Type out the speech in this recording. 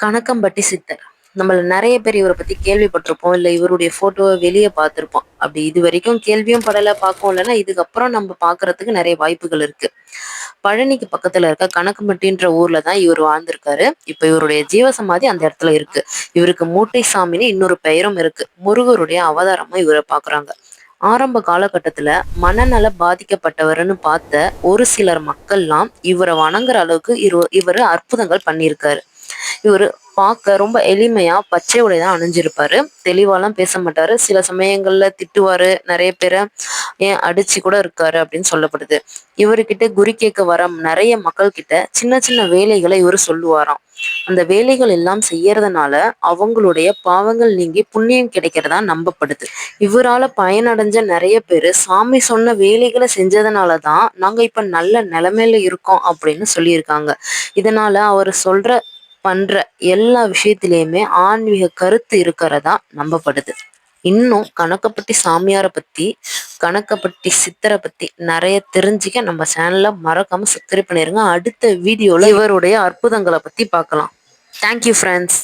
கணக்கம்பட்டி சித்தர். நம்மள நெறைய பேர் இவர பத்தி கேள்விப்பட்டிருப்போம். இல்ல இவருடைய ஃபோட்டோவ வெளிய பார்த்திருப்போம். அப்படி இதுவரைக்கும் கேள்வியும் படல, பார்க்கவும் இல்லன்னா, இதுக்கப்புறம் நம்ம பார்க்கறதுக்கு நெறைய வாய்ப்புகள் இருக்கு. பழனிக்கு பக்கத்துல இருக்க கணக்கம்பட்டின்ற ஊர்ல தான் இவரு வாழ்ந்திருக்காரு. இப்ப இவருடைய ஜீவசமாதி அந்த இடத்துல இருக்கு. இவருக்கு மூட்டை சாமின்னு இன்னொரு பெயரும் இருக்கு. முருகருடைய அவதாரமா இவர பார்க்குறாங்க. ஆரம்ப காலகட்டத்துல மனநல பாதிக்கப்பட்டவர்ன்னு பார்த்த ஒரு சிலர் மக்கள்லாம் இவர வணங்குற அளவுக்கு இவரு அற்புதங்கள் பண்ணியிருக்காரு. இவரு பார்க்க ரொம்ப எளிமையா பச்சை உடை தான் அணிஞ்சிருப்பாரு. தெளிவாலாம் பேச மாட்டாரு. சில சமயங்கள்ல திட்டுவாரு. நெறைய பேர ஏன் அடிச்சு கூட இருக்காரு அப்படின்னு சொல்லப்படுது. இவருகிட்ட குறி கேட்க வர நெறைய மக்கள் கிட்ட சின்ன சின்ன வேலைகளை இவரு சொல்லுவாராம். அந்த வேலைகள் எல்லாம் செய்யறதுனால அவங்களுடைய பாவங்கள் நீங்கி புண்ணியம் கிடைக்கிறதா நம்பப்படுது. இவரால பயனடைஞ்ச நெறைய பேரு சாமி சொன்ன வேலைகளை செஞ்சதுனாலதான் நாங்க இப்ப நல்ல நிலைமையில இருக்கோம் அப்படின்னு சொல்லியிருக்காங்க. இதனால அவரு சொல்ற பண்ற எல்லா விஷயத்திலயுமே ஆன்மீக கருத்து இருக்கிறதா நம்பப்படுது. இன்னும் கணக்கம்பட்டி சாமியார பத்தி, கணக்கம்பட்டி சித்தரை பத்தி நிறைய தெரிஞ்சுக்க நம்ம சேனல்ல மறக்காம சப்ஸ்கிரைப் பண்ணிருங்க. அடுத்த வீடியோல இவருடைய அற்புதங்களை பத்தி பார்க்கலாம். Thank you friends.